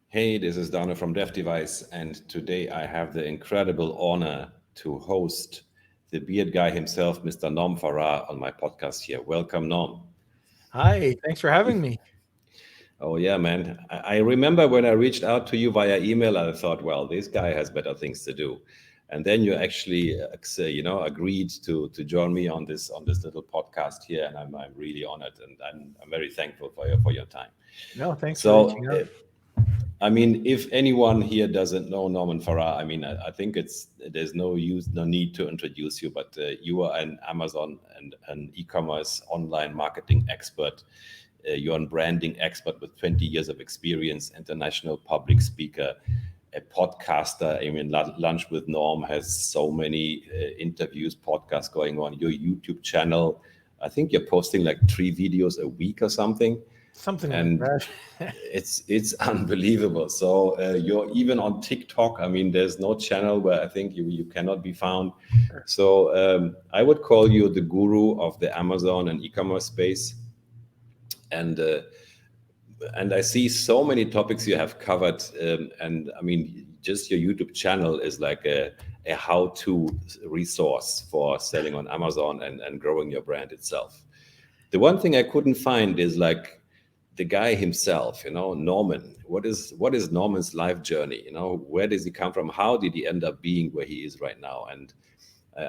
Hey, this is Dana from Dev Device, and today I have the incredible honor to host the beard guy himself, Mr. Norm Farrar, on my podcast here. Welcome, Norm. Hi, thanks for having me. Oh yeah, man. I remember when I reached out to you via email, I thought, well, this guy has better things to do, and then you actually, agreed to join me on this little podcast here, and I'm really honored, and I'm very thankful for your time. No, thanks for So, reaching out. I mean, if anyone here doesn't know Norman Farrar, I mean, I think there's no need to introduce you, but you are an Amazon and an e-commerce online marketing expert. You're a branding expert with 20 years of experience, international public speaker, a podcaster. I mean, Lunch with Norm has so many interviews, podcasts going on. Your YouTube channel, I think you're posting like 3 videos a week or something, Something like and that. it's unbelievable. So you're even on TikTok. I mean, there's no channel where I think you cannot be found. So I would call you the guru of the Amazon and e-commerce space, and uh, and I see so many topics you have covered. And I mean, just your YouTube channel is like a how-to resource for selling on Amazon and growing your brand itself. The one thing I couldn't find is like the guy himself, Norman. What is Norman's life journey? Where does he come from? How did he end up being where he is right now? And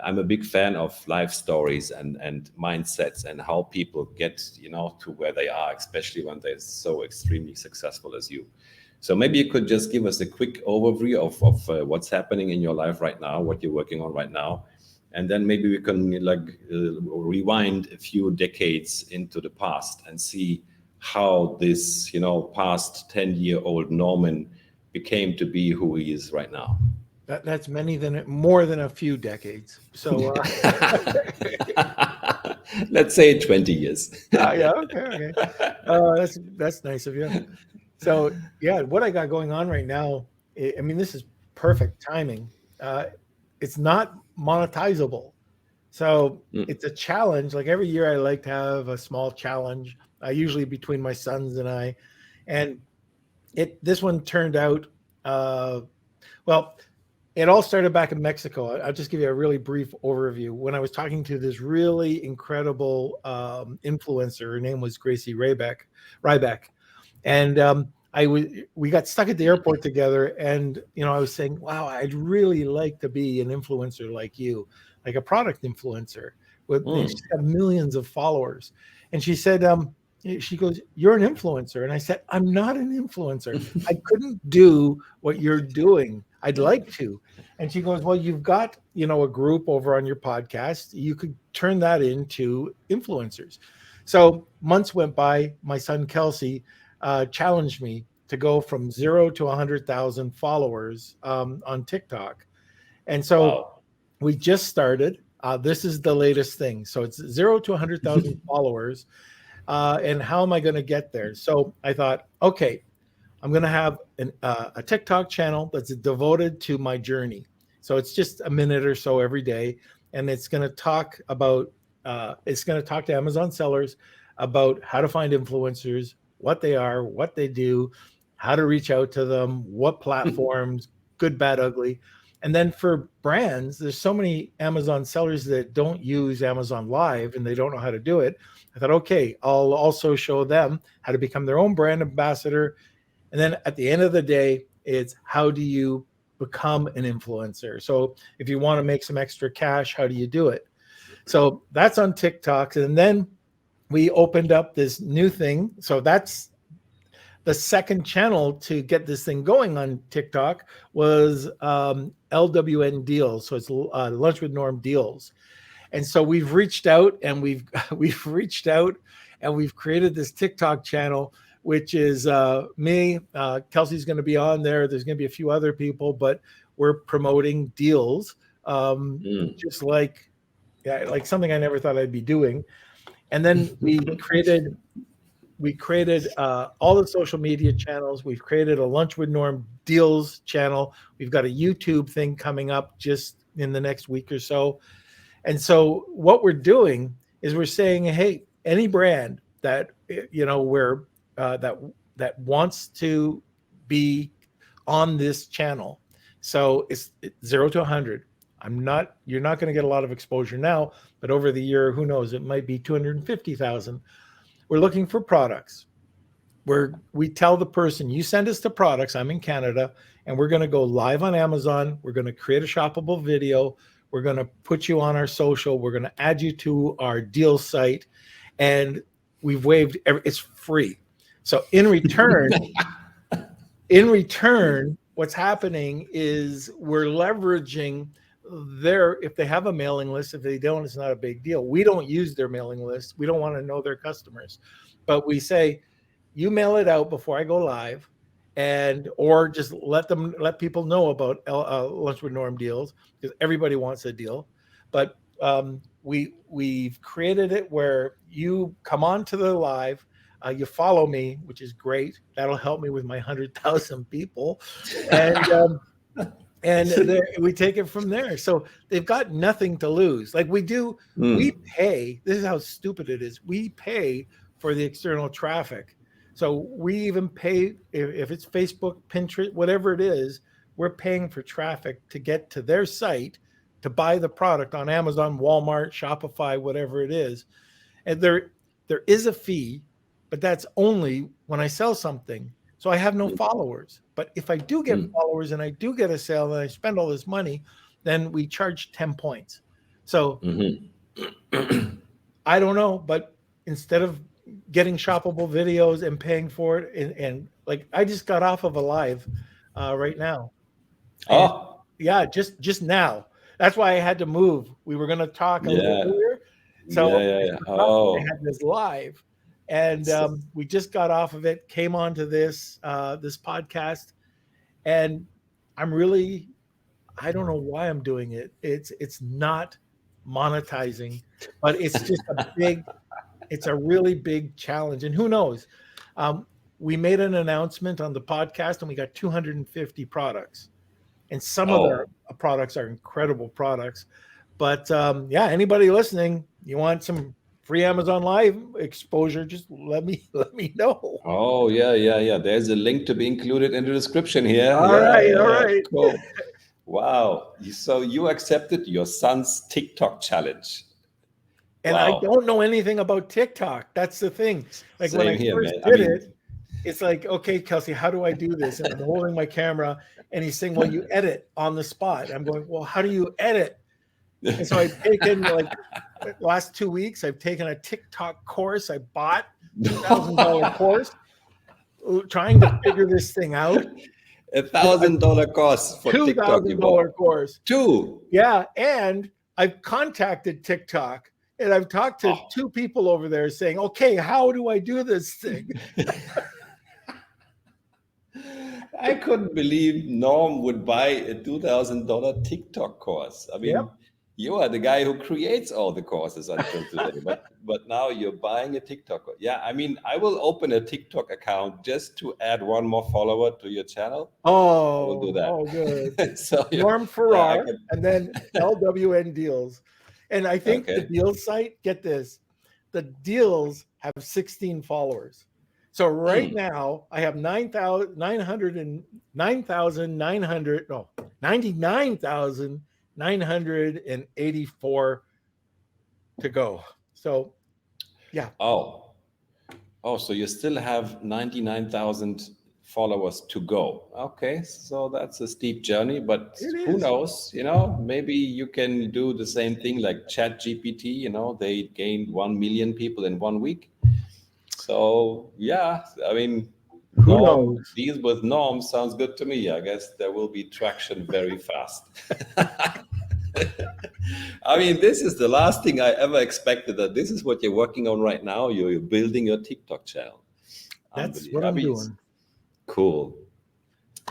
I'm a big fan of life stories and mindsets and how people get, to where they are, especially when they're so extremely successful as you. So maybe you could just give us a quick overview of what's happening in your life right now, what you're working on right now, and then maybe we can rewind a few decades into the past and see how this past 10-year-old Norman became to be who he is right now. That's more than a few decades. So, Let's say 20 years. yeah, okay. That's nice of you. So, yeah, what I got going on right now, I mean, this is perfect timing. Uh, it's not monetizable, so it's a challenge. Like every year, I like to have a small challenge. Usually between my sons and I, and this one turned out. Uh, well, it all started back in Mexico. I'll just give you a really brief overview. When I was talking to this really incredible influencer, her name was Gracie Ryback, and we got stuck at the airport together, and I was saying, "Wow, I'd really like to be an influencer like you, like a product influencer." She's got millions of followers, and she said, she goes, "You're an influencer," and I said, "I'm not an influencer. I couldn't do what you're doing. I'd like to." And she goes, "Well, you've got, a group over on your podcast. You could turn that into influencers." So months went by. My son Kelsey challenged me to go from 0 to 100,000 followers on TikTok. And so Wow. we just started. This is the latest thing. So it's 0 to 100,000 followers. And how am I going to get there? So I thought, okay, I'm going to have a TikTok channel that's devoted to my journey. So it's just a minute or so every day, and it's going to talk about it's going to talk to Amazon sellers about how to find influencers, what they are, what they do, how to reach out to them, what platforms, good, bad, ugly. And then for brands, there's so many Amazon sellers that don't use Amazon Live and they don't know how to do it. I thought, okay, I'll also show them how to become their own brand ambassador. And then at the end of the day, it's how do you become an influencer? So if you want to make some extra cash, how do you do it? So that's on TikTok. And then we opened up this new thing. So that's the second channel to get this thing going on TikTok was LWN Deals. So it's Lunch with Norm Deals. And so we've reached out and we've reached out and we've created this TikTok channel, which is me. Kelsey's going to be on there. There's going to be a few other people, but we're promoting deals, just like something I never thought I'd be doing. And then we created all the social media channels. We've created a Lunch with Norm Deals channel. We've got a YouTube thing coming up just in the next week or so. And so what we're doing is we're saying, hey, any brand that where that wants to be on this channel. So it's 0 to 100. You're not going to get a lot of exposure now, but over the year, who knows, it might be 250,000. We're looking for products where we tell the person, you send us the products, I'm in Canada, and we're going to go live on Amazon. We're going to create a shoppable video. We're going to put you on our social. We're going to add you to our deal site. And we've waived it's free. So in return, what's happening is we're leveraging if they have a mailing list. If they don't, it's not a big deal. We don't use their mailing list. We don't want to know their customers, but we say, you mail it out before I go live, or just let people know about Lunch with Norm deals, because everybody wants a deal. But we've created it where you come on to the live, you follow me, which is great. That'll help me with my 100,000 people, and we take it from there. So they've got nothing to lose. Like we do, we pay. This is how stupid it is. We pay for the external traffic. So we even pay if it's Facebook, Pinterest, whatever it is, we're paying for traffic to get to their site to buy the product on Amazon, Walmart, Shopify, whatever it is. And there is a fee, but that's only when I sell something. So I have no followers. But if I do get followers and I do get a sale and I spend all this money, then we charge 10 points. So I don't know, but instead of getting shoppable videos and paying for it, and like I just got off of a live right now. Oh, yeah, just now. That's why I had to move. We were going to talk a little earlier, so I had this live, and we just got off of it. Came on to this podcast, and I don't know why I'm doing it. It's not monetizing, but it's just it's a really big challenge. And who knows? We made an announcement on the podcast and we got 250 products. And some of their products are incredible products. But anybody listening, you want some free Amazon Live exposure, just let me know. Oh, yeah. There's a link to be included in the description here. All right. Cool. Wow. So you accepted your son's TikTok challenge. And I don't know anything about TikTok. That's the thing. Like Same when I here, first man. did it, it's like, okay, Kelsey, how do I do this? And I'm holding my camera and he's saying, well, you edit on the spot. I'm going, well, how do you edit? And so I've taken last 2 weeks, I've taken a TikTok course. I bought $2,000 course trying to figure this thing out. $1,000 course for TikTok. $2,000 course. Two. Yeah. And I've contacted TikTok. And I've talked to two people over there saying, okay, how do I do this thing? I couldn't believe Norm would buy a $2,000 TikTok course. I mean, you are the guy who creates all the courses until today, but now you're buying a TikTok course. Yeah, I mean, I will open a TikTok account just to add one more follower to your channel. Oh, I will do that. Oh, good. So Norm Farrar, and then LWN Deals. And I think the deals site, get this, the deals have 16 followers. So right now I have 99,984 to go. So yeah. Oh, so you still have 99,000 followers to go. Okay, so that's a steep journey, but who knows? Maybe you can do the same thing like ChatGPT. They gained 1 million people in 1 week. So yeah, I mean, who knows? Deals with Norm sounds good to me. I guess there will be traction very fast. I mean, this is the last thing I ever expected. That this is what you're working on right now. You're building your TikTok channel. That's what I'm doing. Cool.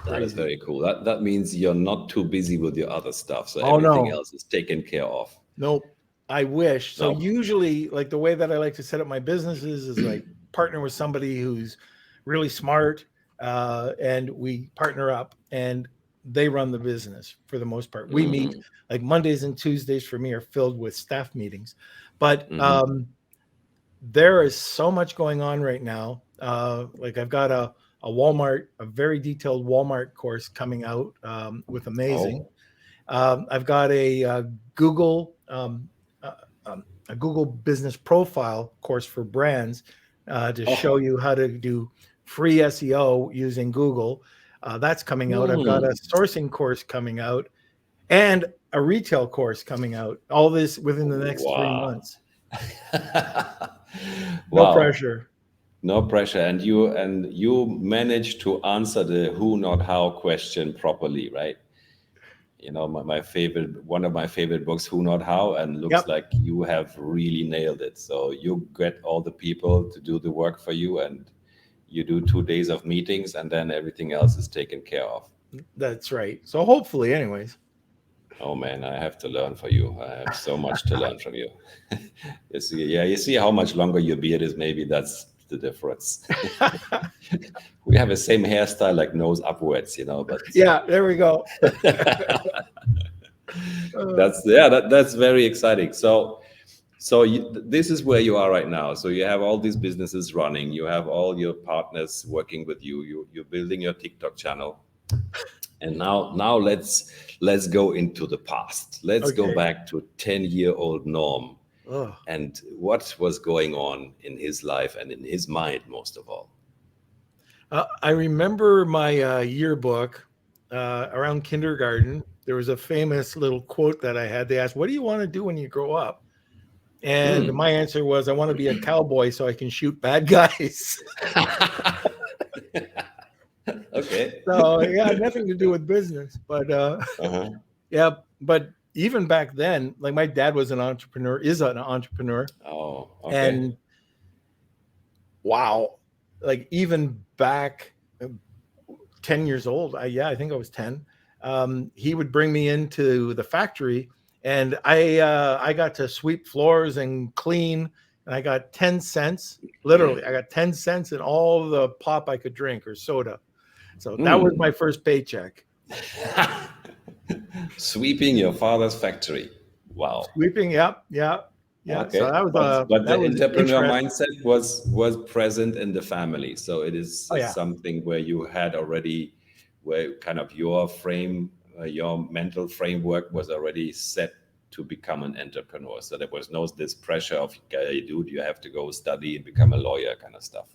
That is very cool. That means you're not too busy with your other stuff. So everything else is taken care of. Nope. I wish. So usually, like the way that I like to set up my businesses is like partner with somebody who's really smart, and we partner up and they run the business for the most part. We meet like Mondays and Tuesdays for me are filled with staff meetings, but there is so much going on right now. Like I've got a a very detailed Walmart course coming out with Amazing. Oh. I've got Google uh, a Google business profile course for brands to show Oh. you how to do free SEO using Google. That's coming out. I've got a Hmm. sourcing course coming out and a retail course coming out. All this within the next three Wow. months. No Wow. pressure. No pressure. And you managed to answer the who not how question properly, right? My favorite, one of my favorite books, Who Not How, and looks Yep, like you have really nailed it. So you get all the people to do the work for you, and you do 2 days of meetings, and then everything else is taken care of. that's right. So hopefully, anyways. Oh man, I have to learn for you. I have so much to learn from you. You see how much longer your beard is. Maybe that's the difference. We have the same hairstyle, like nose upwards, but Yeah, there we go. Uh, that's very exciting. So this is where you are right now. So you have all these businesses running. You have all your partners working with you. You're building your TikTok channel. And now let's go into the past. Let's go okay. back to 10-year-old Norm Ugh. and what was going on in his life and in his mind, most of all. I remember my yearbook around kindergarten. There was a famous little quote that I had. They asked, "What do you want to do when you grow up?" And Hmm. my answer was, "I want to be a cowboy so I can shoot bad guys." Okay. So yeah, nothing to do with business, but Uh-huh. yeah. But even back then, like my dad was an entrepreneur, is an entrepreneur, Oh, okay. and wow, like even back 10 years old. I think I was 10. He would bring me into the factory, and I got to sweep floors and clean, and I got 10 cents. Literally, I got 10 cents in all the pop I could drink or soda. So that was Hmm. my first paycheck. Sweeping your father's factory. Wow. Sweeping, yep, yeah, yeah. So Okay. But that the was entrepreneur interesting. mindset was present in the family. So it is Oh yeah. something where you had already, where kind of your mental framework was already set to become an entrepreneur. So there was no this pressure of, "Hey, dude, you have to go study and become a lawyer," kind of stuff.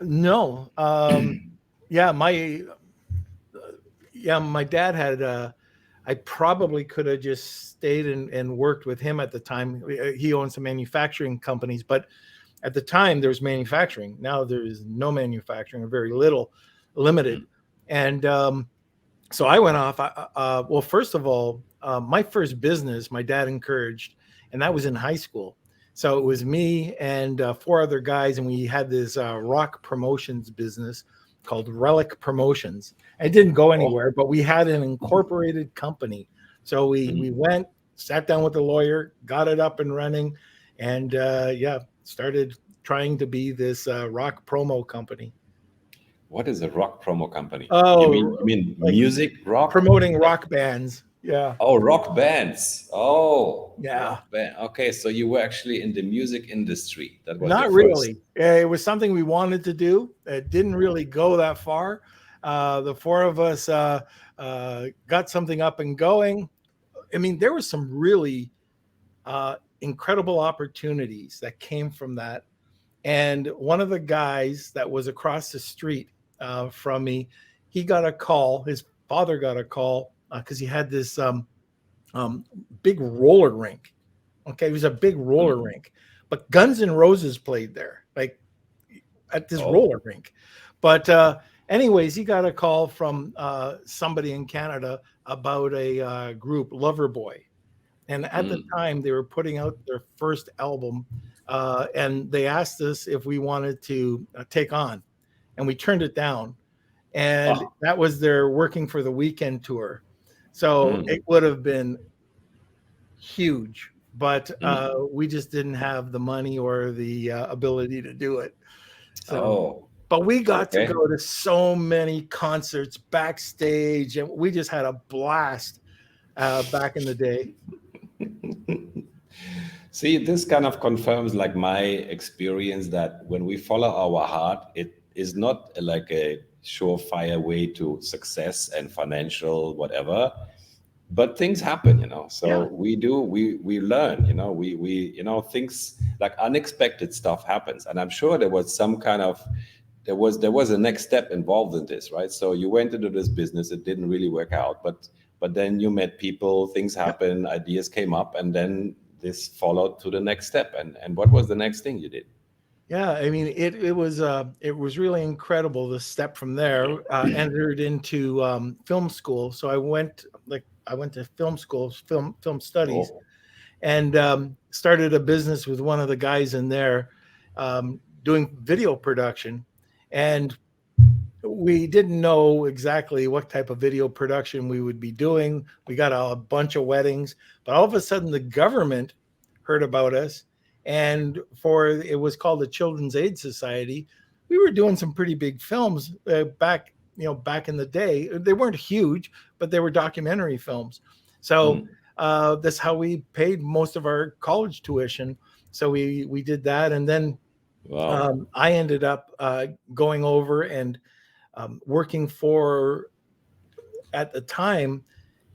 No. Yeah, my dad had I probably could have just stayed and worked with him at the time. He owned some manufacturing companies, but at the time there was manufacturing. Now there is no manufacturing, or very little, limited. And so I went off. Well, first of all, my first business, my dad encouraged, and that was in high school. So it was me and four other guys, and we had this rock promotions business called Relic Promotions. It didn't go Oh. anywhere, but we had an incorporated company. So we Mm. went, sat down with the lawyer, got it up and running, and yeah, started trying to be this rock promo company. What is a rock promo company? You mean Oh, you mean like music rock? promoting Like, rock bands. Yeah. oh, rock bands. Oh, Yeah. rock band. Okay, so you were actually in the music industry. That was your Not first. really. It was something we wanted to do. It didn't really go that far. The four of us got something up and going. I mean, there was some really incredible opportunities that came from that. And one of the guys that was across the street from me, he got a call. His father got a call because he had this um, big roller rink. Okay, it was a big roller Mm. rink, but Guns N' Roses played there, like at this Oh. roller rink. But anyways, he got a call from somebody in Canada about a group, Loverboy, and at the Mm. time they were putting out their first album, and they asked us if we wanted to take on, and we turned it down. And Oh. that was their Working for the Weekend tour. So Mm. it would have been huge, but Mm. we just didn't have the money or the ability to do it. So, Oh. but we got to Okay. go to so many concerts backstage, and we just had a blast back in the day. See, this kind of confirms like my experience that when we follow our heart, is not like a surefire way to success and financial whatever, but things happen, so Yeah. we learn, we things like unexpected stuff happens. And I'm sure there was some kind of, there was a next step involved in this, right? So you went into this business, it didn't really work out, but then you met people, things Yep. happen, ideas came up, and then this followed to the next step. And what was the next thing you did? Yeah, I mean, it was really incredible. The step from there, entered into film school. So I went to film school, film studies, Oh. and started a business with one of the guys in there, doing video production. And we didn't know exactly what type of video production we would be doing. We got a bunch of weddings, but all of a sudden the government heard about us, and it was called the Children's Aid Society. We were doing some pretty big films back in the day. They weren't huge, but they were documentary films. So Mm. that's how we paid most of our college tuition. So we did that, and then Wow. I ended up going over and working for, at the time,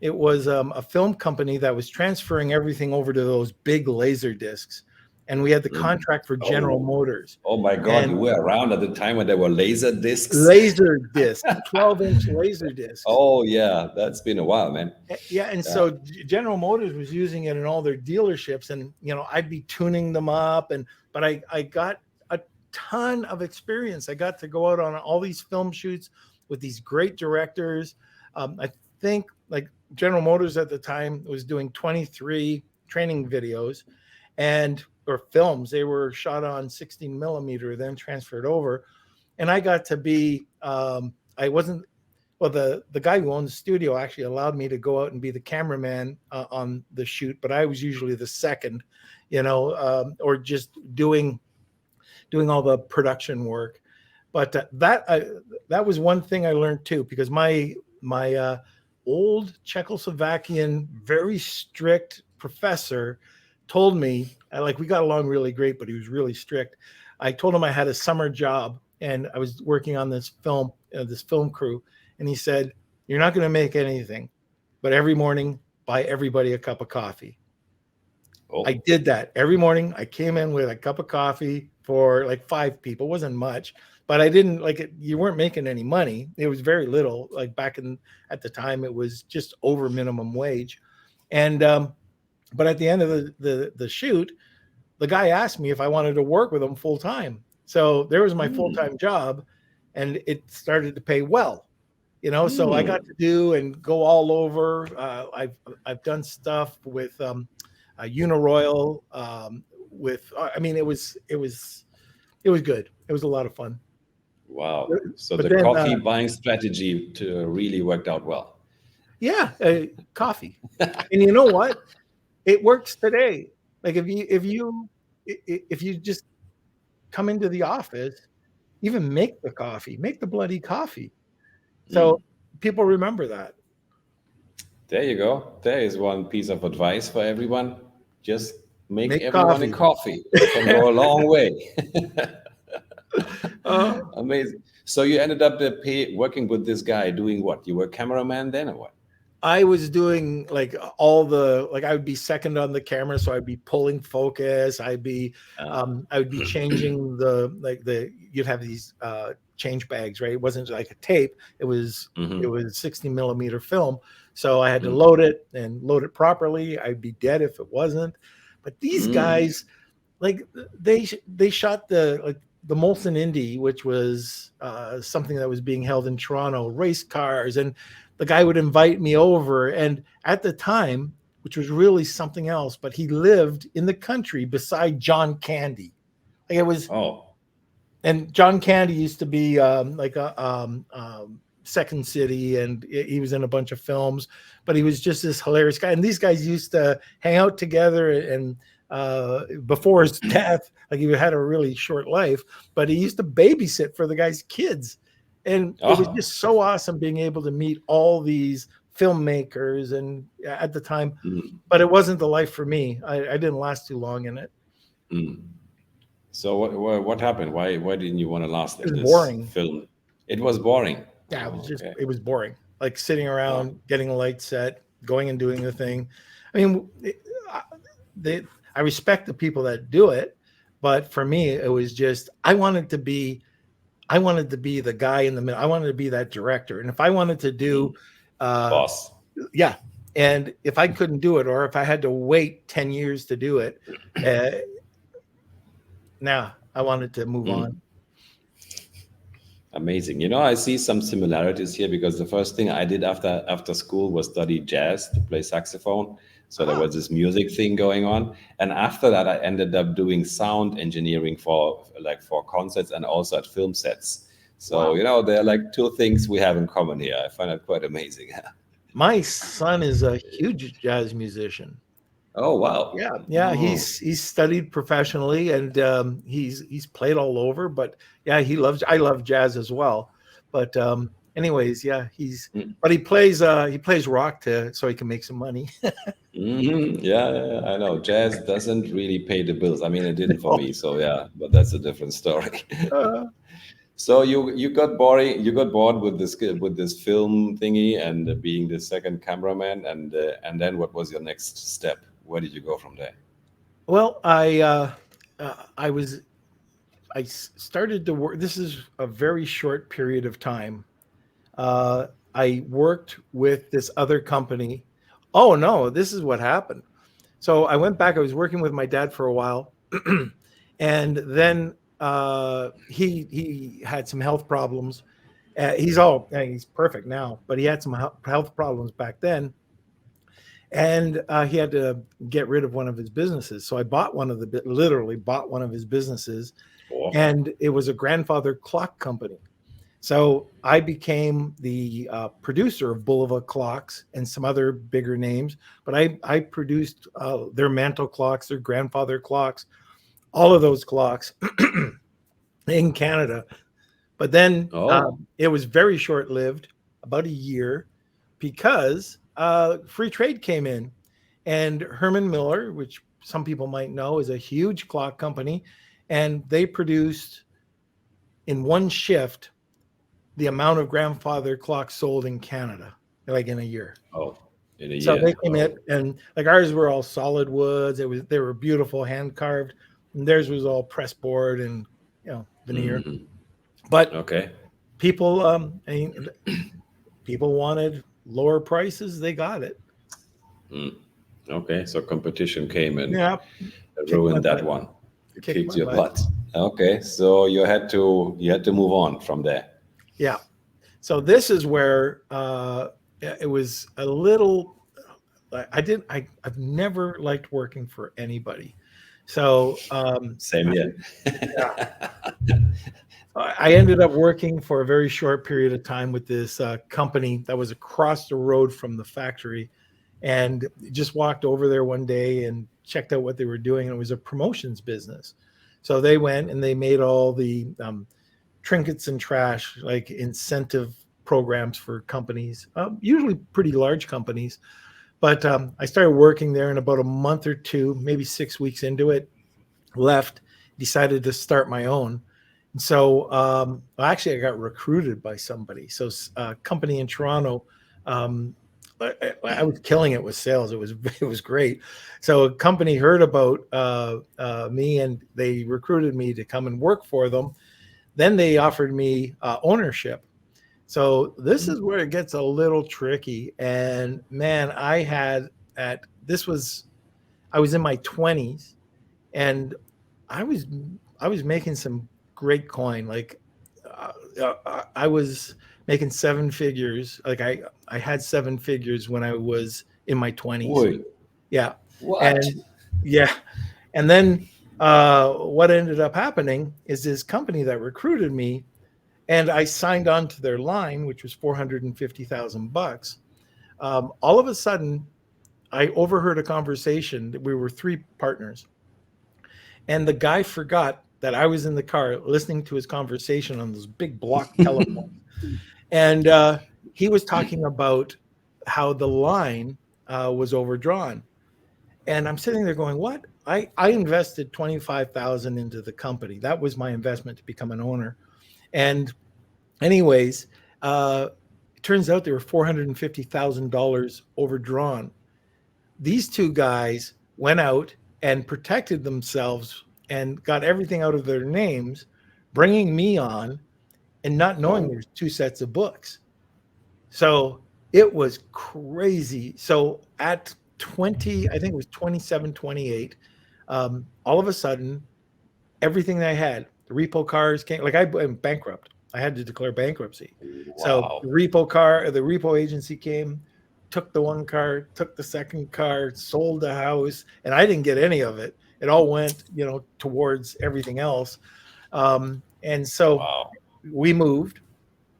it was a film company that was transferring everything over to those big laser discs, and we had the Mm. contract for General Oh. Motors. Oh my God, you And were around at the time when there were laser discs. laser disc, 12-inch laser discs. Oh yeah, that's been a while, man. Yeah, and Yeah. so General Motors was using it in all their dealerships, and I'd be tuning them up, but I got a ton of experience. I got to go out on all these film shoots with these great directors. I think like General Motors at the time was doing 23 training videos and or films. They were shot on 16 millimeter, then transferred over, and I got to be. I wasn't well, the guy who owned the studio actually allowed me to go out and be the cameraman on the shoot, but I was usually the second, or just doing all the production work. But that was one thing I learned too, because my old Czechoslovakian, very strict professor told me, like, we got along really great, but he was really strict. I told him I had a summer job and I was working on this film crew, and he said, "You're not going to make anything, but every morning buy everybody a cup of coffee." I Oh. did that every morning. I came in with a cup of coffee for like 5 people. It wasn't much, but I didn't like it. You weren't making any money. It was very little. Like at the time, it was just over minimum wage. And but at the end of the shoot, the guy asked me if I wanted to work with him full time. So there was my full Mm. time job, and it started to pay well. So I got Mm. to do and go all over. I've done stuff with Uniroyal. I mean, it was good. It was a lot of fun. Wow. So But the then, coffee buying strategy really worked out well. yeah, coffee. And you know what? It works today. Like if you just come into the office, even make the bloody coffee. So Mm. people remember that. There you go. There is one piece of advice for everyone. Just make Make everyone a coffee. coffee. It can go a long way. uh, Amazing. So you ended up working with this guy doing what? You were a cameraman then or what? I was doing like I would be second on the camera, so I'd be pulling focus. Uh, I would be changing you'd have these change bags, right? It wasn't like a tape. It mhm, was 60 millimeter film. So I had to mm, load it and load it properly. I'd be dead if it wasn't. But these mm. guys, like they shot the Molson Indy, which was something that was being held in Toronto, race cars, and the guy would invite me over. And at the time, which was really something else, but he lived in the country beside John Candy. Like it was, Oh. and John Candy used to be Second City, and he was in a bunch of films, but he was just this hilarious guy. And these guys used to hang out together, and before his death, like he had a really short life, but he used to babysit for the guy's kids. And it was Oh. just so awesome being able to meet all these filmmakers and at the time, Mm, but it wasn't the life for me. I didn't last too long in it. mm. So what happened? Why didn't you want to last It in was this boring. film? It was boring. Yeah, Oh, okay. it was boring. Like sitting Oh. around, getting a light set, going and doing the thing. I mean, I- they, I respect the people that do it, but for me, it was just I wanted to be the guy in the middle. I wanted to be that director, and if I wanted to do, Mm. uh, Boss. yeah, and if I couldn't do it, or if I had to wait 10 years to do it, uh, now I wanted to move on. Mm. Amazing. You know, I see some similarities here because the first thing I did after school was study jazz to play saxophone. So there Ah, was this music thing going on, and after that, I ended up doing sound engineering for concerts and also at film sets. So wow. you know, there are like two things we have in common here. I find it quite amazing. My son is a huge jazz musician. Oh wow. Yeah, yeah, Oh. he's studied professionally, and he's played all over. But yeah, I love jazz as well. But anyways, yeah, but he plays rock to so he can make some money. Yeah, yeah, yeah, I know. Jazz doesn't really pay the bills. I mean, it didn't for Oh, me. So yeah, but that's a different story. uh, So you got boring. You got bored with this film thingy and being the second cameraman, and then what was your next step? Where did you go from there? well, I was started to work. This is a very short period of time. I worked with this other company. Oh no, this is what happened. So I went back. I was working with my dad for a while, and then he had some health problems. He's perfect now, but he had some health problems back then, and he had to get rid of one of his businesses. So I bought literally bought one of his businesses, Oh, and it was a grandfather clock company. So I became the producer of Bulova clocks and some other bigger names, but I produced their mantle clocks, their grandfather clocks, all of those clocks in Canada. But then oh, it was very short lived, about a year, because free trade came in. And Herman Miller, which some people might know, is a huge clock company, and they produced in one shift the amount of grandfather clocks sold in Canada, like in a year. oh, in a So they year. came in, Oh, and like ours were all solid woods. They were beautiful, hand carved, and theirs was all press board and veneer. hmm, But okay. I mean, people wanted lower prices. They got it. Mm, okay, so competition came and Yeah, kicked my ruined that butt. one. It Kicked kicked my your butt. butt. Okay, so you had to move on from there. Yeah. So this is where it was a little. I didn't. I've never liked working for anybody. So Same here. I ended up working for a very short period of time with this company that was across the road from the factory, and just walked over there one day and checked out what they were doing. And it was a promotions business. So they went and they made all the trinkets and trash, like incentive programs for companies, usually pretty large companies. But I started working there in about a month or two, maybe 6 weeks into it, left, decided to start my own. And so actually, I got recruited by somebody. So a company in Toronto, um, I was killing it with sales. It was great. So a company heard about me, and they recruited me to come and work for them. Then they offered me ownership. So this is where it gets a little tricky. And man, at this was I was in my 20s, and I was I was making some great coin. Like I was making seven figures. Like I had seven figures when I was in my 20s. Wait, Yeah. what? And yeah. And then what ended up happening is this company that recruited me, and I signed on to their line, which was $450,000. All of a sudden, I overheard a conversation. We were three partners, and the guy forgot that I was in the car listening to his conversation on those big block telephones. And he was talking about how the line was overdrawn. And I'm sitting there going, what? I invested 25,000 into the company. That was my investment to become an owner. And anyways, it turns out they were $450,000 overdrawn. These two guys went out and protected themselves and got everything out of their names, bringing me on and not knowing Oh, there's two sets of books. So it was crazy. So at 20, I think it was 27, 28, all of a sudden, everything that I had, the repo cars came, like I went bankrupt. I had to declare bankruptcy. So wow. the repo agency came, took the one car, took the second car, sold the house, and I didn't get any of it. It all went, towards everything else. And so Wow. we moved,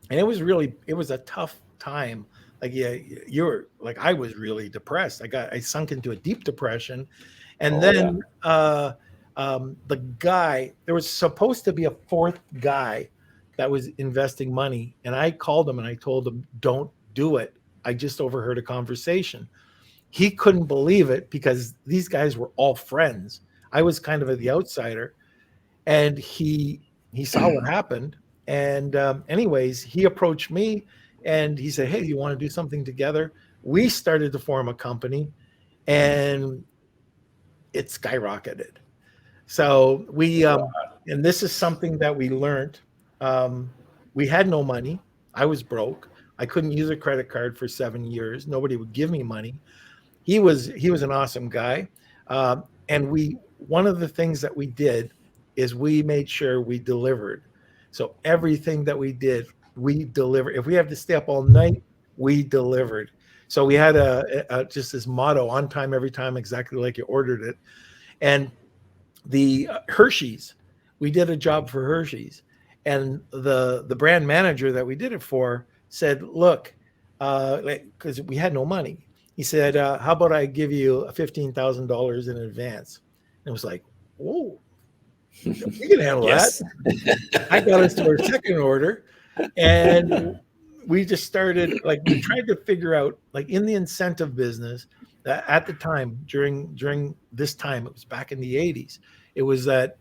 and it was a tough time. Like, yeah, you're like, I was really depressed. I sunk into a deep depression. And Oh, yeah. then the guy, there was supposed to be a fourth guy that was investing money, and I called him and I told him, don't do it. I just overheard a conversation. He couldn't believe it because these guys were all friends. I was kind of the outsider, and he saw what happened. And anyways, he approached me and he said, hey, you want to do something together? We started to form a company, and it skyrocketed. So and this is something that we learned. um, we had no money. I was broke. I couldn't use a credit card for 7 years. Nobody would give me money. He was an awesome guy. And we one of the things that we did is we made sure we delivered. So everything that we did, we delivered. If we have to stay up all night, we delivered. So we had just this motto: on time, every time, exactly like you ordered it. And the Hershey's, we did a job for Hershey's, and the brand manager that we did it for said, "Look, because we had no money." He said, "How about I give you $15,000 in advance?" And it was like, "Whoa, we can handle that." Yes. I got us to our second order, and we just started, like, we tried to figure out, like, in the incentive business, that at the time, during this time, it was back in the 80s, it was that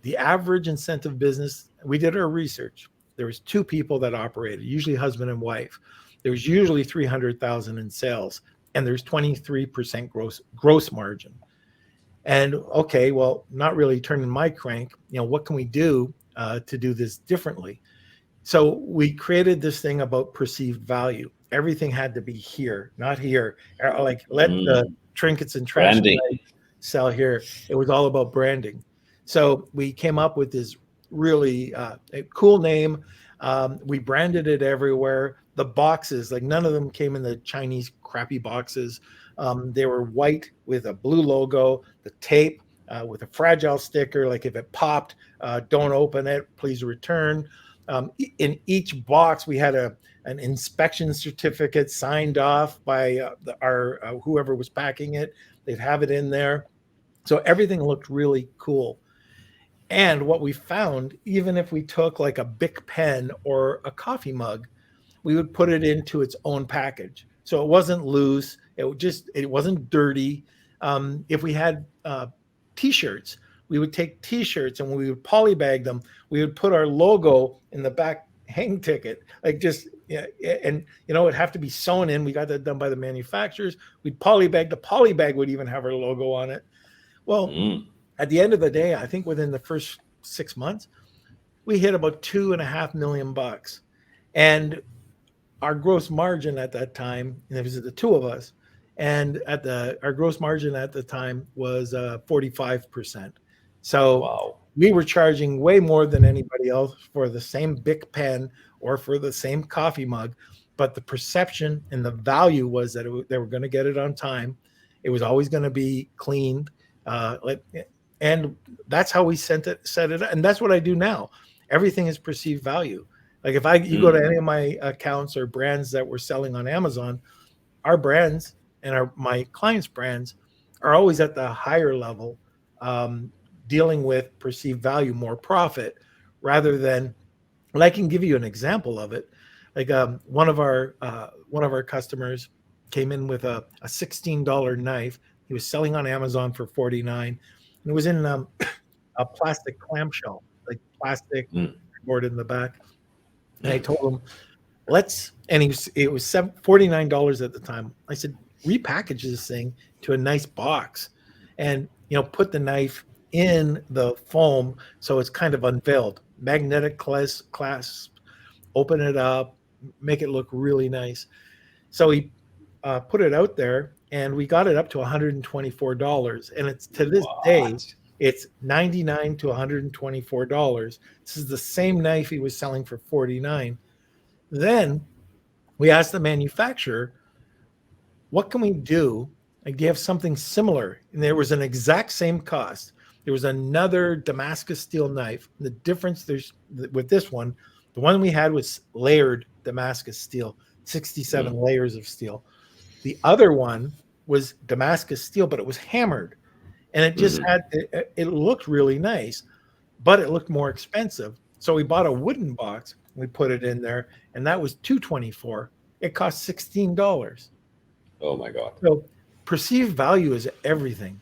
the average incentive business, we did our research. There was two people that operated, usually husband and wife. There was usually 300,000 in sales, and there's 23% gross margin. And okay, well, not really turning my crank. What can we do to do this differently? So we created this thing about perceived value. Everything had to be here, not here. Like, let the Mm, trinkets and trash branding. sell here. It was all about branding. So we came up with this really a cool name. We branded it everywhere. The boxes, like, none of them came in the Chinese crappy boxes. They were white with a blue logo, the tape with a fragile sticker. Like, if it popped, don't open it, please return. In each box, we had an inspection certificate signed off by our whoever was packing it. They'd have it in there. So everything looked really cool. And what we found, even if we took like a Bic pen or a coffee mug, we would put it into its own package. So it wasn't loose. It wasn't dirty. If we had t-shirts, we would take t-shirts, and when we would polybag them, we would put our logo in the back hang ticket, like, just, yeah. And it'd have to be sewn in. We got that done by the manufacturers. We'd polybag. The polybag would even have our logo on it. Well, Mm, at the end of the day, I think within the first 6 months, we hit about 2.5 million bucks. And our gross margin at that time, and it was the two of us, and our gross margin at the time was 45%. So wow. we were charging way more than anybody else for the same Bic pen or for the same coffee mug, but the perception and the value was that they were going to get it on time. It was always going to be cleaned, and that's how we set it up. And that's what I do now. Everything is perceived value. Like, if you go to Mm, any of my accounts or brands that we're selling on Amazon, our brands and my clients' brands are always at the higher level, um, dealing with perceived value, more profit, rather than. And I can give you an example of it. Like, one of our customers came in with a $16 knife. He was selling on Amazon for 49, and it was in a plastic clamshell, like plastic Mm. board in the back. And I Mm. told him, and it was $49 at the time. I said, repackage this thing to a nice box, and put the knife in the foam so it's kind of unveiled, magnetic clasp, open it up, make it look really nice. So he put it out there, and we got it up to $124, and it's to this day What? it's 99 to $124. This is the same knife he was selling for 49. Then we asked the manufacturer, what can we do? Like, do you have something similar? And there was an exact same cost. There was another Damascus steel knife. The difference with this one, the one we had was layered Damascus steel, 67 Mm. layers of steel. The other one was Damascus steel, but it was hammered, and it just Mhm. had it looked really nice, but it looked more expensive. So we bought a wooden box, we put it in there, and that was 224. It cost $16. Oh my God. So perceived value is everything,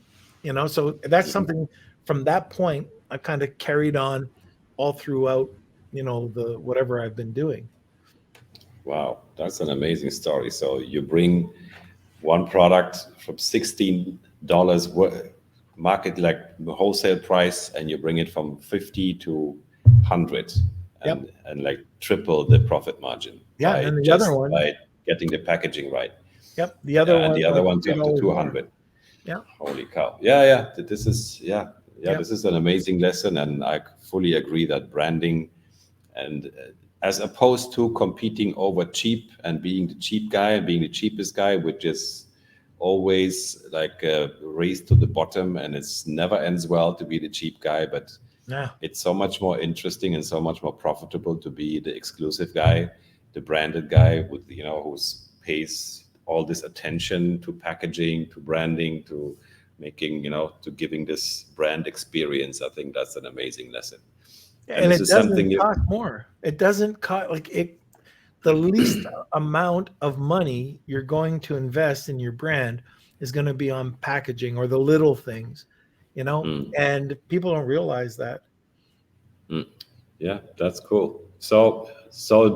So that's Mhm. something from that point I kind of carried on all throughout, the whatever I've been doing. Wow, that's an amazing story. So you bring one product from $16 market like wholesale price, and you bring it from 50 to 100, Yep. and like triple the profit margin Yeah. And then the other just one, by getting the packaging right. yep. The other And one the other went ones up to $3 more. 200. Yeah. Holy cow. Yeah, yeah. This is, yeah, yeah, Yep. this is an amazing lesson. And I fully agree that branding, and as opposed to competing over cheap and being the cheap guy and being the cheapest guy, which is always like a race to the bottom, and it's never ends well to be the cheap guy, but Yeah. it's so much more interesting and so much more profitable to be the exclusive guy, the branded guy with, who's pays all this attention to packaging, to branding, to making, to giving this brand experience. I think that's an amazing lesson. And And this it is doesn't something you, cost more. It doesn't cost like it. The least amount of money you're going to invest in your brand is going to be on packaging or the little things, mm, and people don't realize that. mm. Yeah, that's cool. So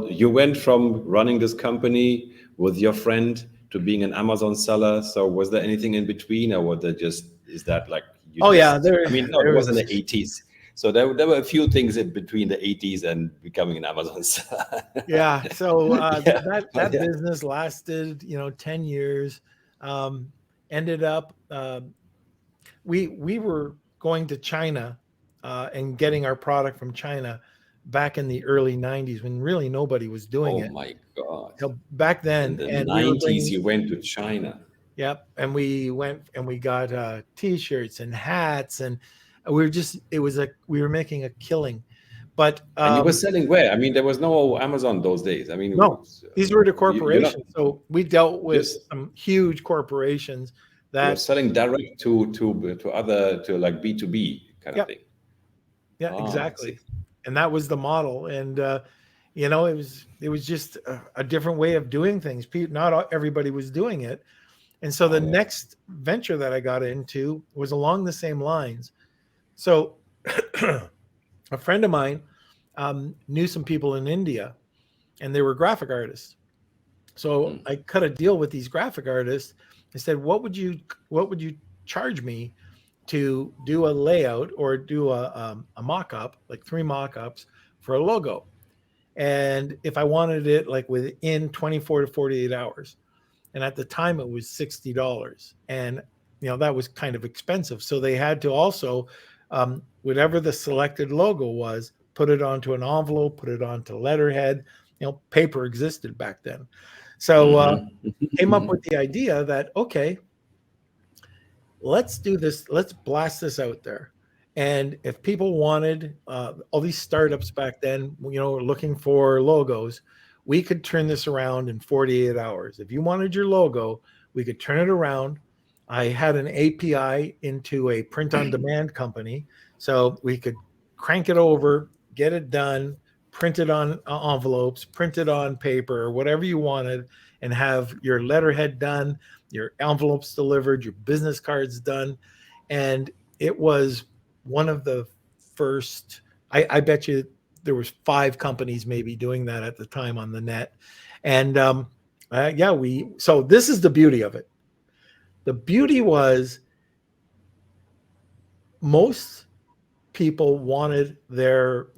you went from running this company with your friend to being an Amazon seller. So was there anything in between, or was there just, is that like you Oh yeah, just? there I mean, no, it there was in was. the 80s. So there were a few things in between the 80s and becoming an Amazon seller. Yeah, so Yeah, but that yeah. business lasted 10 years. Ended up we were going to China and getting our product from China back in the early 90s when really nobody was doing Oh it. my God. Back In then, the and we were 90s, bringing. you went to China. Yep, and we went and we got t-shirts and hats, and we were just it was a we were making a killing. But And you were selling where? I mean, there was no Amazon those days. I mean, no, these were the you're not corporations. So we dealt with just, some huge corporations you were that. selling direct to other, to like B2B kind of Yep. thing. Yeah, Ah, I see. exactly. And that was the model. And it was just a different way of doing things. Not everybody was doing it. And so the Oh yeah. next venture that I got into was along the same lines. So a friend of mine knew some people in India, and they were graphic artists. So Mm, I cut a deal with these graphic artists. I said, "What would you charge me to do a layout or do a mock-up, like 3 mock-ups for a logo? And if I wanted it like within 24 to 48 hours." And at the time it was $60, and that was kind of expensive. So they had to also, whatever the selected logo was, put it onto an envelope, put it onto letterhead. Paper existed back then. So came up mm-hmm. with the idea that, okay, let's do this, let's blast this out there. And if people wanted, all these startups back then, were looking for logos, we could turn this around in 48 hours. If you wanted your logo, we could turn it around. I had an API into a print on demand company, so we could crank it over, get it done, print it on envelopes, print it on paper, or whatever you wanted, and have your letterhead done. your envelopes delivered, your business cards done. And it was one of the first, I bet you there was 5 companies maybe doing that at the time on the net. And yeah, so this is the beauty of it. The beauty was most people wanted their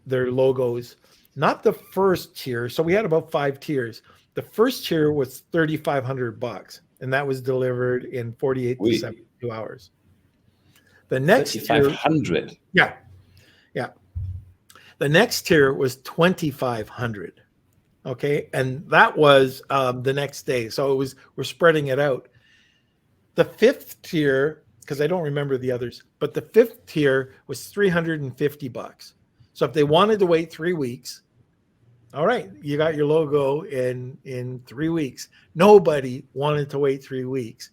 logos, not the first tier. So we had about 5 tiers. The first tier was $3,500, and that was delivered in 48 to We 72 hours. The next tier, 3,500. yeah, yeah. The next tier was 2,500. Okay, and that was the next day. So we're spreading it out. The fifth tier, because I don't remember the others, but the fifth tier was $350. So if they wanted to wait 3 weeks, all right, you got your logo in 3 weeks. Nobody wanted to wait 3 weeks.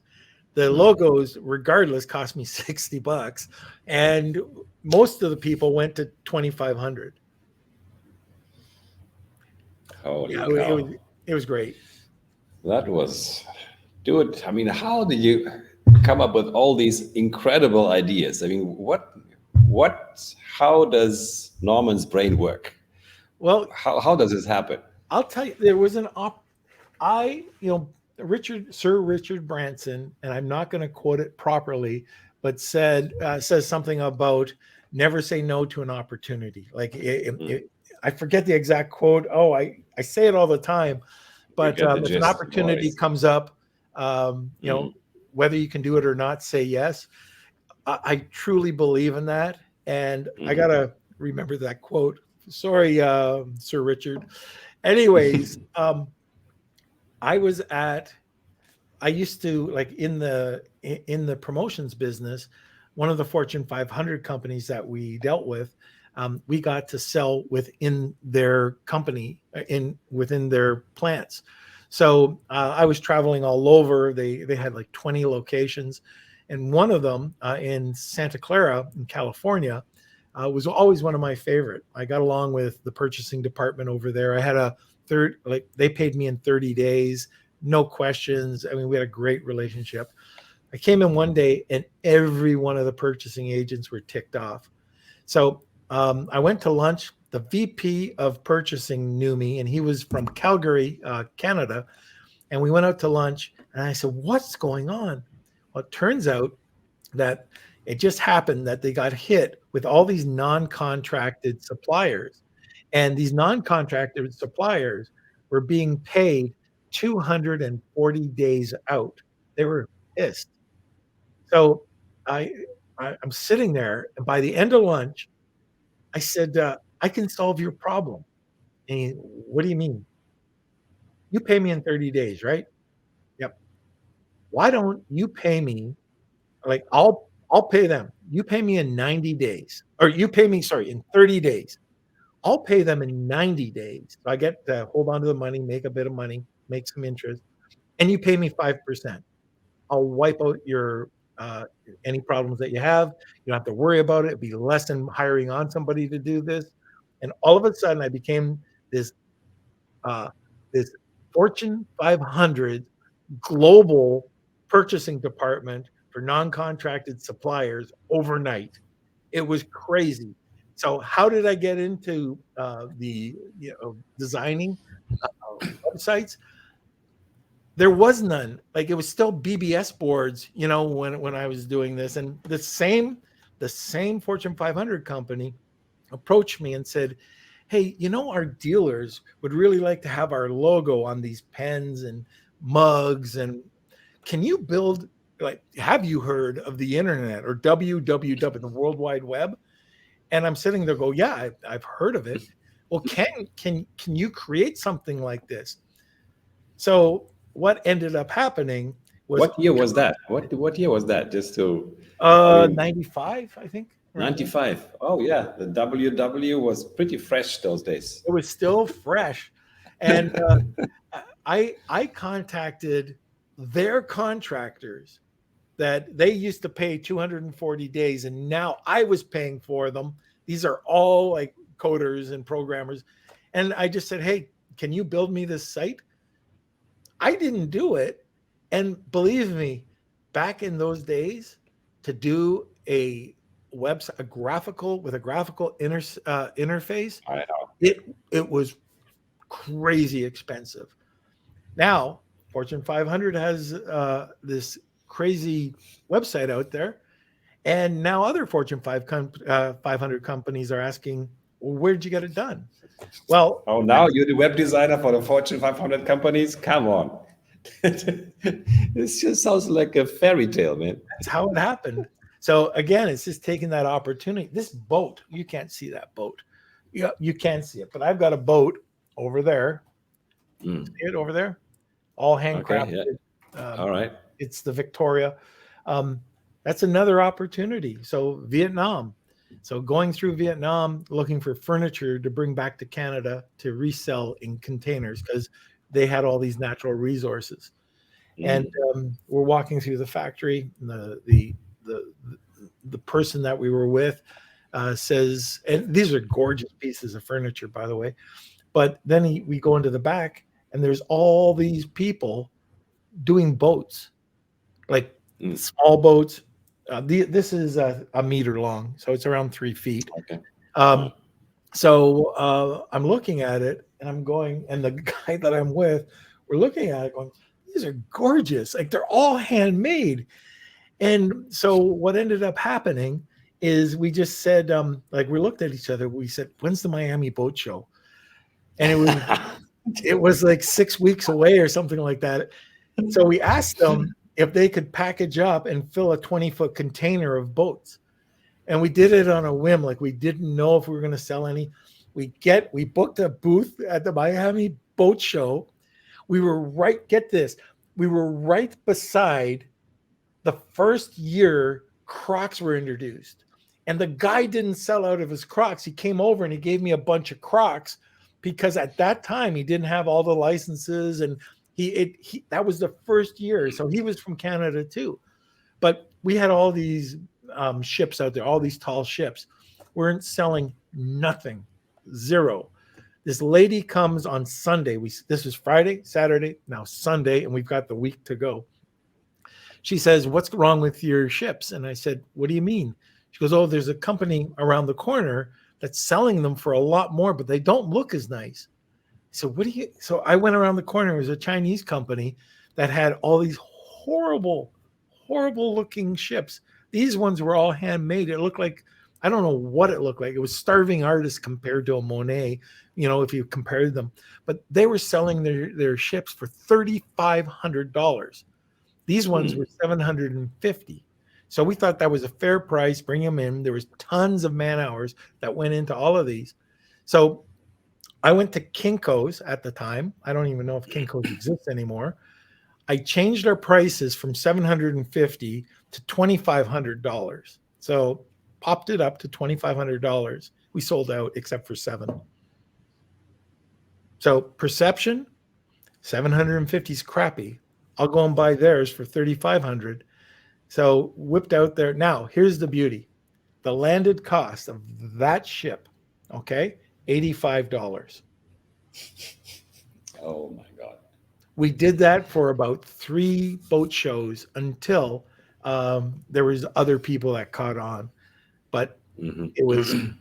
The logos, regardless, cost me $60, and most of the people went to 2,500. Holy Yeah, cow. it was great. That was, dude. I mean, how did you come up with all these incredible ideas? I mean, how does Norman's brain work? Well, How does this happen? I'll tell you, there was Sir Richard Branson, and I'm not going to quote it properly, but says something about never say no to an opportunity. Like I forget the exact quote. Oh, I say it all the time, but You get the if an gist, opportunity boys. comes up, whether you can do it or not, say yes. I truly believe in that, and I gotta remember that quote. Sorry, Sir Richard. Anyways, I used to, like, in the promotions business, one of the Fortune 500 companies that we dealt with, we got to sell within their company, within their plants. So I was traveling all over. They had like 20 locations, and one of them in Santa Clara in California was always one of my favorite. I got along with the purchasing department over there. I had they paid me in 30 days, no questions. I mean, we had a great relationship. I came in one day and every one of the purchasing agents were ticked off. So I went to lunch. The VP of purchasing knew me, and he was from Calgary, Canada. And we went out to lunch, and I said, "What's going on?" Well, it turns out that it just happened that they got hit with all these non-contracted suppliers. And these non-contracted suppliers were being paid 240 days out. They were pissed. So I, I'm sitting there, and by the end of lunch, I said, "I can solve your problem." And "What do you mean?" "You pay me in 30 days, right?" "Yep." "Why don't you pay me, like, I'll pay them. You pay me in 90 days, or you pay me, sorry, in 30 days. I'll pay them in 90 days. So I get to hold on to the money, make a bit of money, make some interest, and you pay me 5%. I'll wipe out your any problems that you have. You don't have to worry about it. It'd be less than hiring on somebody to do this." And all of a sudden, I became this uh, this Fortune 500 global purchasing department for non-contracted suppliers overnight. It was crazy. So how did I get into the designing websites? There was none. Like, it was still BBS boards, when I was doing this, and the same Fortune 500 company approached me and said, "Hey, our dealers would really like to have our logo on these pens and mugs, and can you build, like, have you heard of the internet, or www, the World Wide Web?" And I'm sitting there, go, "Yeah, I've heard of it." "Well, can you create something like this?" So what ended up happening was What year was that? What year was that? Just to, I mean, 95, I think, around there. 95. Oh yeah, the WW was pretty fresh those days. It was still fresh, and I contacted their contractors that they used to pay 240 days, and now I was paying for them. These are all like coders and programmers, and I just said, "Hey, can you build me this site?" I didn't do it. And believe me, back in those days, to do a website, a graphical with a graphical interface, I know. it it was crazy expensive. Now, Fortune 500 has this crazy website out there, and now other Fortune 500 companies are asking, well, where did you get it done? Well, Oh, now you're the web designer for the Fortune 500 companies? Come on. This just sounds like a fairy tale, man. that's how it happened. So again, it's just taking that opportunity. This boat, you can't see that boat. You can't see it, but I've got a boat over there. Mm. See it over there? All Okay, handcrafted. yeah. Um, All right. it's the Victoria. Um, that's another opportunity. So Vietnam. So going through Vietnam, looking for furniture to bring back to Canada to resell in containers because they had all these natural resources. And Mm. we're walking through the factory. And the the person that we were with says, and these are gorgeous pieces of furniture, by the way. But then we go into the back, and there's all these people doing boats, like Mm. small boats. This is a meter long, so it's around 3 feet. Okay. Um, so I'm looking at it, and I'm going, and the guy that I'm with, we're looking at it, going, "These are gorgeous! Like they're all handmade." And so what ended up happening is we just said, like we looked at each other, we said, "When's the Miami Boat Show?" And it was like 6 weeks away or something like that. So we asked them if they could package up and fill a 20-foot container of boats. And we did it on a whim, like we didn't know if we were going to sell any. We booked a booth at the Miami Boat Show. We were right, get this, we were right beside the first year Crocs were introduced. And the guy didn't sell out of his Crocs. He came over and he gave me a bunch of Crocs because at that time he didn't have all the licenses, and he that was the first year. So he was from Canada too. But we had all these ships out there, all these tall ships. We're selling nothing, zero. This lady comes on Sunday. This was Friday, Saturday, now Sunday, and we've got the week to go. She says, "What's wrong with your ships?" And I said, "What do you mean?" She goes, "Oh, there's a company around the corner that's selling them for a lot more, but they don't look as nice." So what do you? So I went around the corner. It was a Chinese company that had all these horrible, horrible looking ships. These ones were all handmade. It looked like, I don't know what it looked like. It was starving artists compared to a Monet, if you compared them. But they were selling their ships for $3,500. These ones Mm. were 750. So we thought that was a fair price. Bring them in. There was tons of man hours that went into all of these. So I went to Kinko's at the time. I don't even know if Kinko's exists anymore. I changed our prices from 750 to $2,500. So popped it up to $2,500. We sold out except for 7. So perception, 750 is crappy. I'll go and buy theirs for 3,500. So whipped out there. Now, here's the beauty. The landed cost of that ship, okay, $85. Oh my God. We did that for about 3 boat shows until there was other people that caught on. But it was Mm-hmm.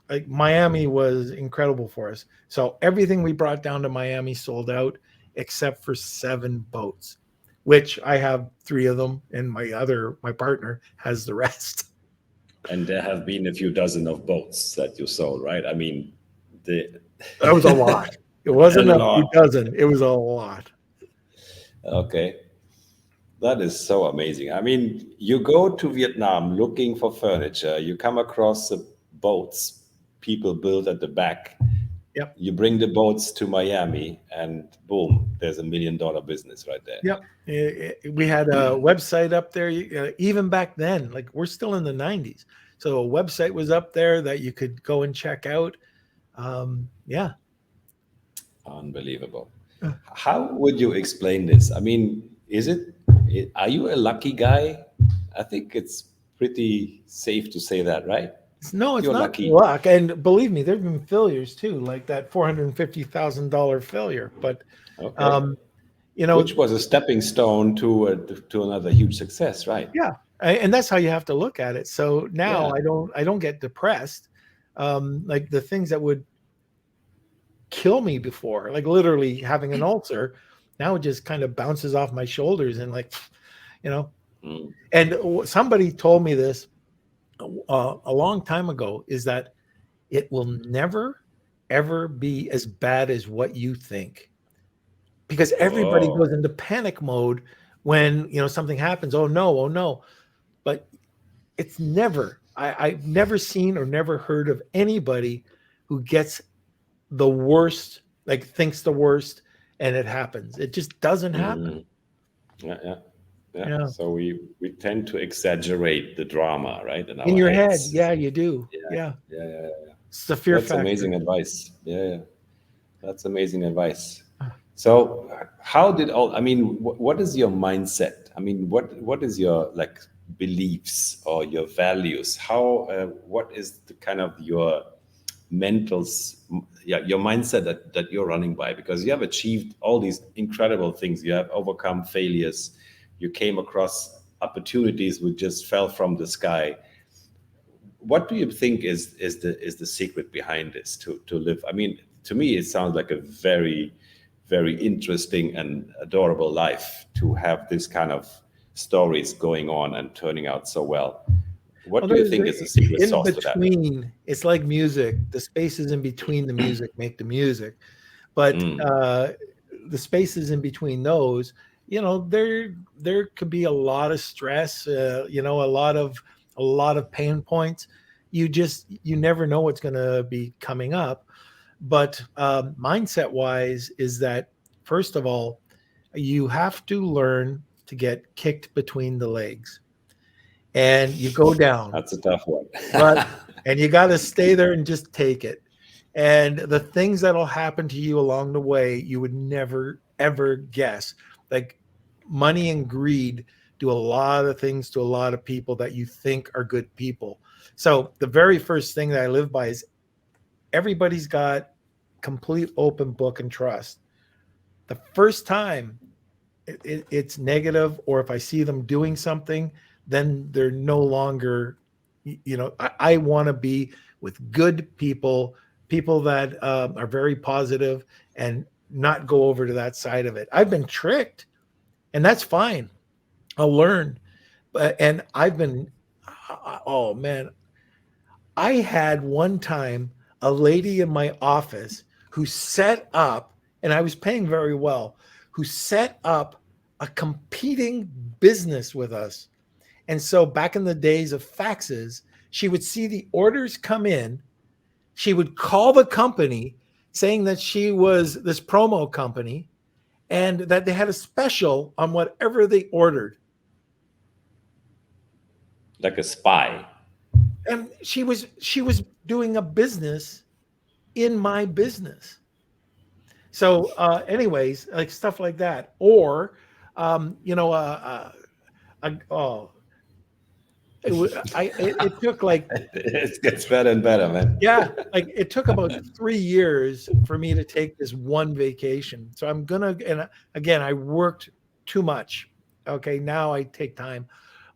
like Miami was incredible for us. So everything we brought down to Miami sold out except for 7 boats, which I have 3 of them, and my partner has the rest. And there have been a few dozen of boats that you sold, right? I mean, the That was a lot. It a wasn't a few lot. dozen. It was a lot. Okay. That is so amazing. I mean, you go to Vietnam looking for furniture, you come across the boats people build at the back. Yep. You bring the boats to Miami, and boom, there's $1 million business right there. Yep. We had a website up there. Even back then, like we're still in the 90s. So a website was up there that you could go and check out. Yeah. Unbelievable. How would you explain this? I mean, are you a lucky guy? I think it's pretty safe to say that, right? No, it's You're not lucky. luck. And believe me, there have been failures too, like that $450,000 failure. But Okay. um, You know, Which was a stepping stone to another huge success, right? yeah, and that's how you have to look at it. So now Yeah. I don't get depressed. Like the things that would kill me before, like literally having an ulcer, now it just kind of bounces off my shoulders and like, you know. Mm. And somebody told me this a long time ago is that it will never ever be as bad as what you think, because everybody Oh. goes into panic mode when something happens. Oh no, oh no. But it's never, I've never seen or never heard of anybody who gets the worst, like thinks the worst, and it happens. It just doesn't happen. Mm. Yeah, yeah, yeah. Yeah. So we tend to exaggerate the drama, right, in In our your head. heads. Yeah, you do. Yeah, Yeah. yeah, yeah. It's the fear That's factor. amazing advice. Yeah, yeah. That's amazing advice. So, how did all? I mean, what is your mindset? I mean, what is your like beliefs or your values? How? What is the kind of your yeah, your mindset that you're running by? Because you have achieved all these incredible things. You have overcome failures. You came across opportunities which just fell from the sky. What do you think is the secret behind this to live? I mean, to me, it sounds like a very interesting and adorable life to have this kind of stories going on and turning out so well. What Well, do you there's think is the secret in sauce to that? between. It's like music. The spaces in between the music make the music. But Mm, the spaces in between those, there could be a lot of stress, a lot of pain points. You never know what's going to be coming up. But mindset wise is that, first of all, you have to learn to get kicked between the legs, and you go down, that's a tough one. but and you got to stay there and just take it. And the things that'll happen to you along the way, you would never ever guess. Like money and greed do a lot of things to a lot of people that you think are good people. So the very first thing that I live by is everybody's got complete open book and trust. The first time it's negative, or if I see them doing something, then they're no longer, I want to be with good people, people that are very positive, and not go over to that side of it. I've been tricked, and that's fine. I'll learn. But and I've been, oh man, I had one time a lady in my office who set up, and I was paying very well, who set up a competing business with us. And so back in the days of faxes, she would see the orders come in. She would call the company saying that she was this promo company and that they had a special on whatever they ordered. Like a spy. And she was doing a business in my business. So, anyways, like stuff like that, or oh, it took like, It gets better and better, man. yeah, like it took about 3 years for me to take this one vacation. So I'm gonna, and again, I worked too much. Okay, now I take time,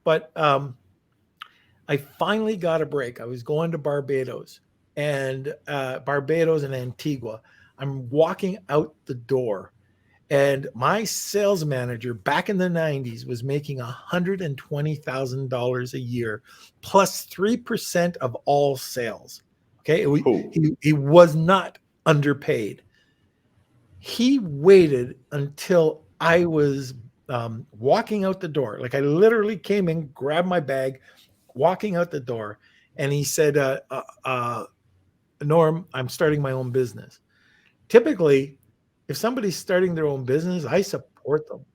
but I finally got a break. I was going to Barbados, and Barbados and Antigua. I'm walking out the door, and my sales manager back in the 90s was making $120,000 a year, plus 3% of all sales. Okay. Who? He was not underpaid. He waited until I was walking out the door. Like I literally came in, grabbed my bag, walking out the door, and he said, Norm, I'm starting my own business. Typically, if somebody's starting their own business, I support them.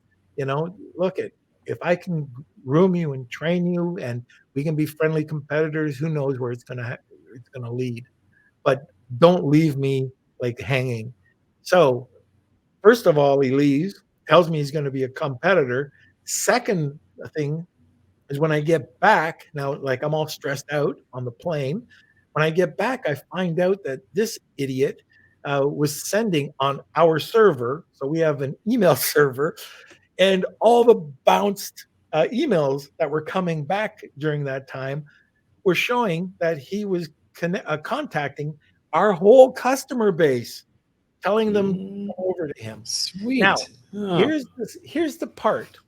Look at, if I can groom you and train you, and we can be friendly competitors, who knows where it's gonna lead. But don't leave me like hanging. So first of all, he leaves, tells me he's going to be a competitor. Second thing is when I get back, now like I'm all stressed out on the plane. When I get back, I find out that this idiot was sending on our server. So we have an email server, and all the bounced emails that were coming back during that time were showing that he was contacting our whole customer base, telling them to Mm, come over to him. Now, sweet. Oh. here's the part.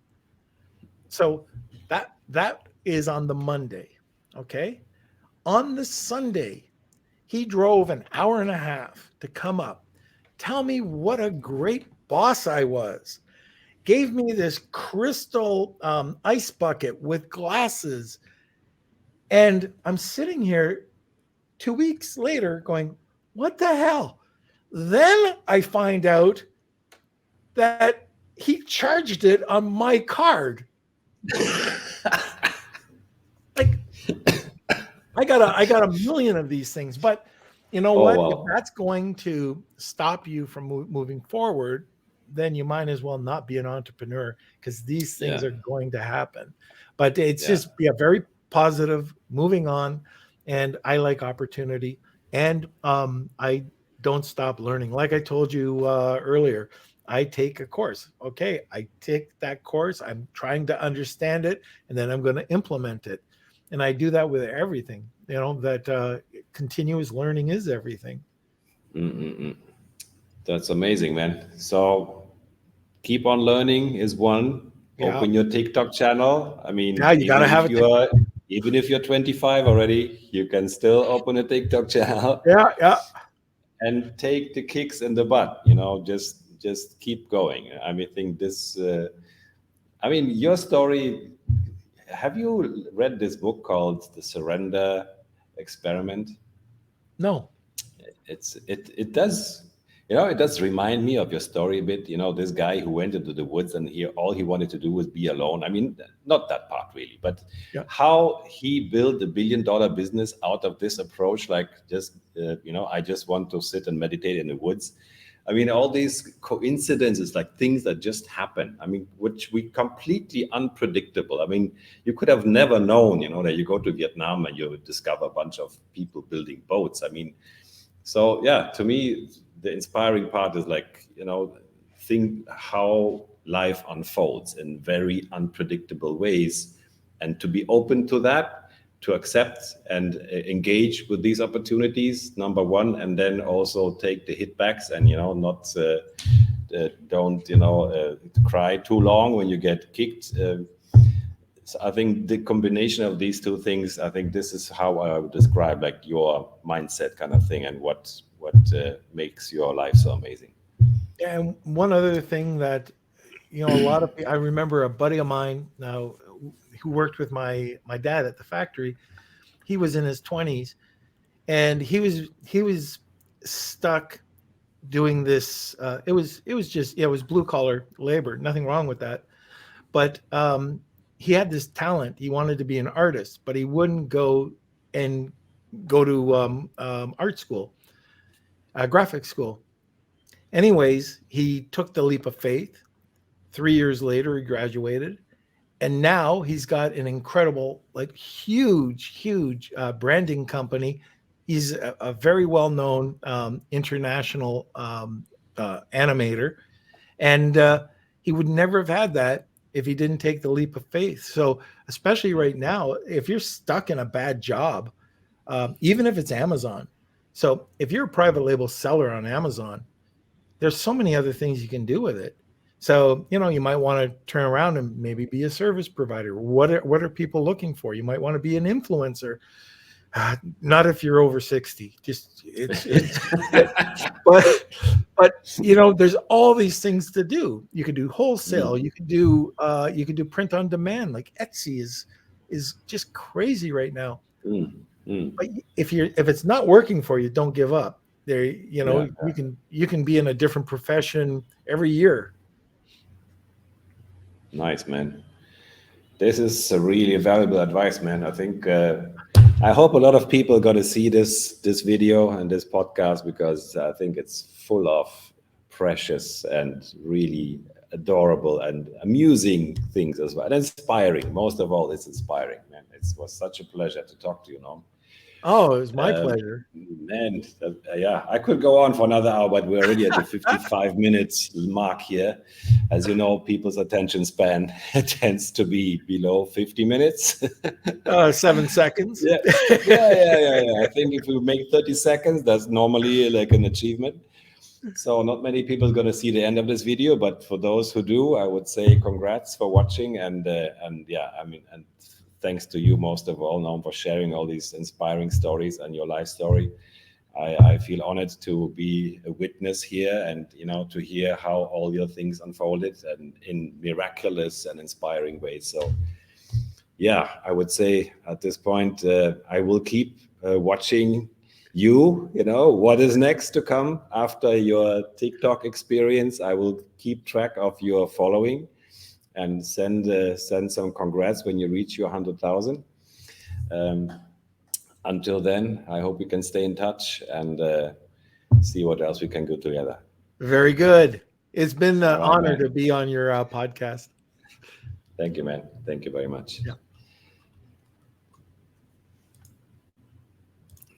So that is on the Monday. Okay. On the Sunday, he drove an hour and a half to come up, tell me what a great boss I was. Gave me this crystal ice bucket with glasses. And I'm sitting here 2 weeks later going, what the hell? Then I find out that he charged it on my card. Like, I got a million of these things, but you know Oh, what? If wow. that's going to stop you from moving forward, then you might as well not be an entrepreneur, because these things Yeah. are going to happen. But it's Yeah. just, yeah, very positive, moving on, and I like opportunity, and I don't stop learning. Like I told you earlier, I take a course. Okay, I take that course. I'm trying to understand it, and then I'm going to implement it, and I do that with everything. You know that continuous learning is everything. Mm-mm-mm. That's amazing, man. So keep on learning is one. Yeah, Open your TikTok channel. I yeah, mean, you got to have it. even if you're 25 already, you can still open a TikTok channel Yeah, yeah. and take the kicks in the butt. You know, just keep going. I mean, think this. I mean, your story. Have you read this book called The Surrender Experiment? No. It does, it does remind me of your story a bit. This guy who went into the woods, and all he wanted to do was be alone. I mean, not that part really, but Yeah. how he built a $1 billion business out of this approach, like just I just want to sit and meditate in the woods. I mean, all these coincidences, like things that just happen. I mean, which we completely unpredictable. I mean, you could have never known, that you go to Vietnam and you discover a bunch of people building boats. I mean, so yeah, to me, the inspiring part is like, think how life unfolds in very unpredictable ways, and to be open to that, to accept and engage with these opportunities, number one, and then also take the hitbacks, and not don't cry too long when you get kicked. So I think the combination of these two things, I think this is how I would describe like your mindset kind of thing, and what makes your life so amazing. And one other thing that, a lot of I remember a buddy of mine now who worked with my dad at the factory. He was in his 20s, and he was stuck doing this. It was just, yeah, it was blue collar labor. Nothing wrong with that. But he had this talent. He wanted to be an artist, but he wouldn't and go to art school, graphic school. Anyways, he took the leap of faith. 3 years later, he graduated, and now he's got an incredible, like, huge branding company. He's a very well known international animator, and he would never have had that if he didn't take the leap of faith. So, especially right now, if you're stuck in a bad job, even if it's Amazon. So, if you're a private label seller on Amazon, there's so many other things you can do with it. So, you might want to turn around and maybe be a service provider. What are people looking for? You might want to be an influencer. Not if you're over 60. Just it's but there's all these things to do. You could do wholesale. Mm, You could do print on demand. Like Etsy is just crazy right now. mm, mm. But if it's not working for you, don't give up. There, Yeah, you can be in a different profession every year. nice, man. This is a really valuable advice, man. I think I hope a lot of people got to see this video and this podcast, because I think it's full of precious and really adorable and amusing things as well, and inspiring. Most of all, it's inspiring, man. It was such a pleasure to talk to you, Norm. Oh, it was my pleasure. Man, yeah, I could go on for another hour, but we're already at the 55 minutes mark here. As you know, people's attention span tends to be below 50 minutes. 7 seconds. Yeah. I think if we make 30 seconds, that's normally like an achievement. So not many people are going to see the end of this video, but for those who do, I would say congrats for watching, and yeah, I mean, and thanks to you most of all, Noam, for sharing all these inspiring stories and your life story. I feel honored to be a witness here, and to hear how all your things unfolded and in miraculous and inspiring ways. So yeah, I would say at this point, I will keep watching what is next to come after your TikTok experience. I will keep track of your following and send some congrats when you reach your 100,000. Until then, I hope we can stay in touch and see what else we can do together. Very good. It's been an honor man. to be on your podcast. Thank you, man. Thank you very much. Yeah.